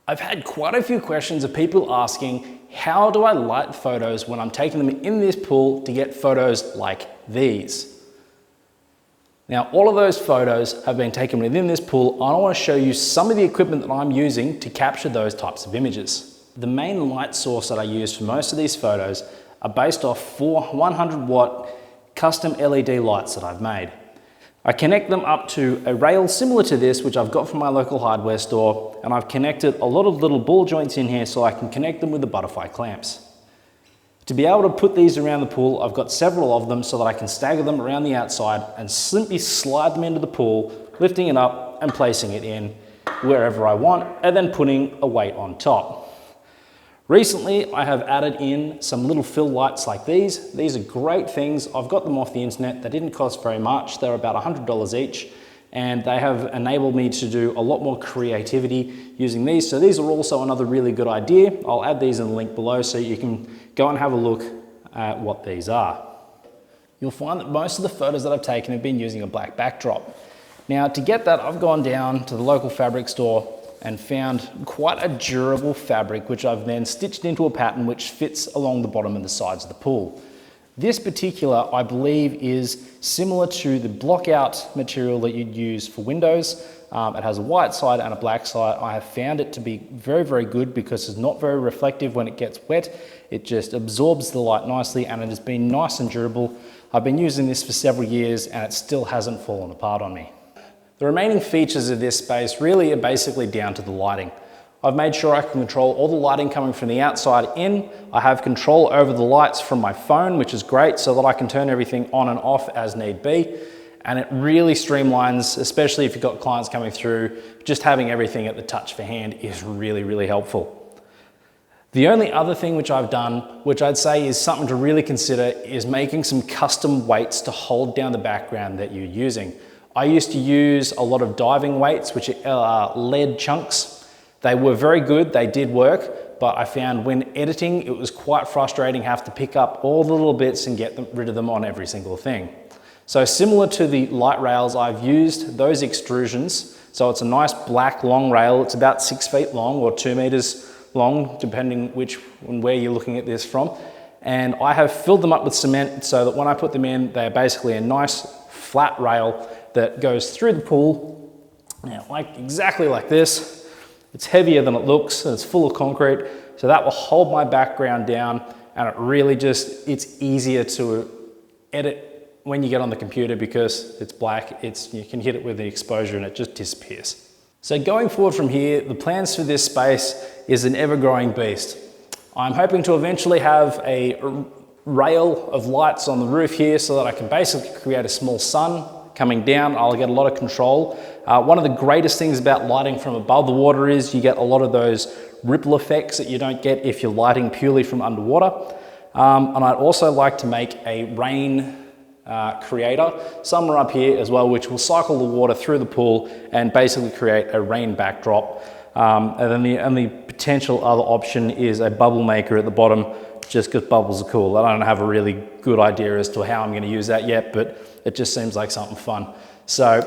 I've had quite a few questions of people asking, how do I light photos when I'm taking them in this pool to get photos like these? Now, all of those photos have been taken within this pool, and I want to show you some of the equipment that I'm using to capture those types of images. The main light source that I use for most of these photos are based off 4 100-watt custom LED lights that I've made. I connect them up to a rail similar to this, which I've got from my local hardware store, and I've connected a lot of little ball joints in here so I can connect them with the butterfly clamps. To be able to put these around the pool, I've got several of them so that I can stagger them around the outside and simply slide them into the pool, lifting it up and placing it in wherever I want, and then putting a weight on top. Recently, I have added in some little fill lights like these. These are great things. I've got them off the internet. They didn't cost very much. They're about $100 each, and they have enabled me to do a lot more creativity using these. So these are also another really good idea. I'll add these in the link below so you can go and have a look at what these are. You'll find that most of the photos that I've taken have been using a black backdrop. Now, to get that, I've gone down to the local fabric store and found quite a durable fabric, which I've then stitched into a pattern which fits along the bottom and the sides of the pool. This particular, I believe, is similar to the blockout material that you'd use for windows. It has a white side and a black side. I have found it to be very, very good because it's not very reflective when it gets wet. It just absorbs the light nicely, and it has been nice and durable. I've been using this for several years and it still hasn't fallen apart on me. The remaining features of this space really are basically down to the lighting. I've made sure I can control all the lighting coming from the outside in. I have control over the lights from my phone, which is great, so that I can turn everything on and off as need be. And it really streamlines, especially if you've got clients coming through. Just having everything at the touch of a hand is really, really helpful. The only other thing which I've done, which I'd say is something to really consider, is making some custom weights to hold down the background that you're using. I used to use a lot of diving weights, which are lead chunks. They were very good, they did work, but I found when editing, it was quite frustrating to have to pick up all the little bits and get rid of them on every single thing. So similar to the light rails, I've used those extrusions. So it's a nice black long rail. It's about 6 feet long or 2 meters long, depending which and where you're looking at this from. And I have filled them up with cement so that when I put them in, they're basically a nice flat rail that goes through the pool, exactly like this. It's heavier than it looks, and it's full of concrete, so that will hold my background down, and it really it's easier to edit when you get on the computer because it's black. You can hit it with the exposure and it just disappears. So going forward from here, the plans for this space is an ever-growing beast. I'm hoping to eventually have a rail of lights on the roof here so that I can basically create a small sun coming down. I'll get a lot of control. One of the greatest things about lighting from above the water is you get a lot of those ripple effects that you don't get if you're lighting purely from underwater. And I'd also like to make a rain creator somewhere up here as well, which will cycle the water through the pool and basically create a rain backdrop. And then the only potential other option is a bubble maker at the bottom, just because bubbles are cool. I don't have a really good idea as to how I'm going to use that yet, but it just seems like something fun. So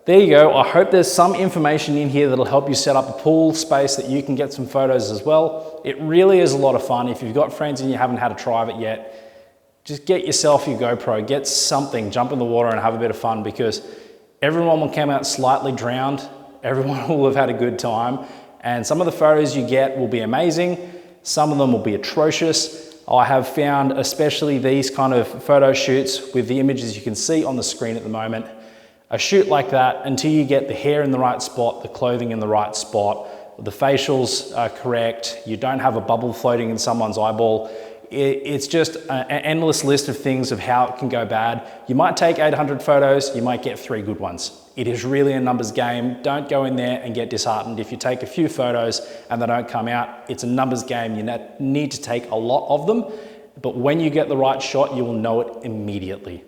there you go. I hope there's some information in here that'll help you set up a pool space that you can get some photos as well. It really is a lot of fun. If you've got friends and you haven't had a try of it yet, just get yourself your GoPro, get something, jump in the water and have a bit of fun, because everyone will come out slightly drowned. Everyone will have had a good time. And some of the photos you get will be amazing. Some of them will be atrocious. I have found, especially these kind of photo shoots with the images you can see on the screen at the moment, a shoot like that, until you get the hair in the right spot, the clothing in the right spot, the facials are correct, you don't have a bubble floating in someone's eyeball, it's just an endless list of things of how it can go bad. You might take 800 photos, you might get 3 good ones. It is really a numbers game. Don't go in there and get disheartened if you take a few photos and they don't come out. It's a numbers game. You need to take a lot of them, but when you get the right shot, you will know it immediately.